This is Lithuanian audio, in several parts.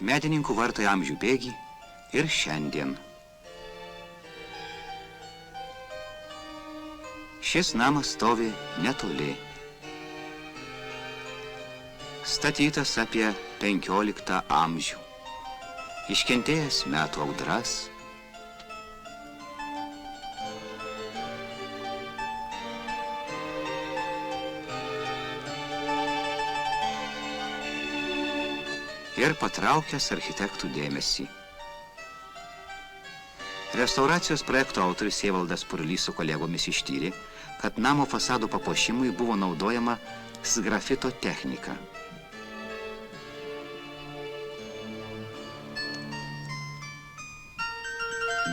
Medininkų vartai amžių bėgi ir šiandien. Šis namas stovi netoli. Statytas apie 15 amžių. Iškentėjęs metų audras. Ir patraukęs architektų dėmesį. Restauracijos projekto autorius Evaldas Purlys su kolegomis ištyrė, kad namo fasado papuošimui buvo naudojama sgrafito technika.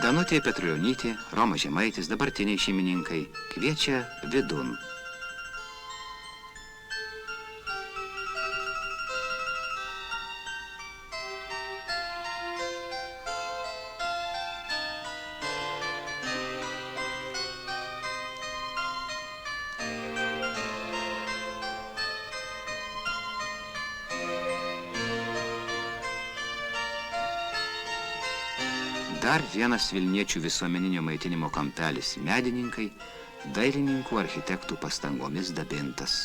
Danutė Petrulionytė, Romas Žemaitis, dabartiniai šeimininkai kviečia vidun. Dar vienas vilniečių visuomeninio maitinimo kampelis medininkai, dailininkų architektų pastangomis dabintas.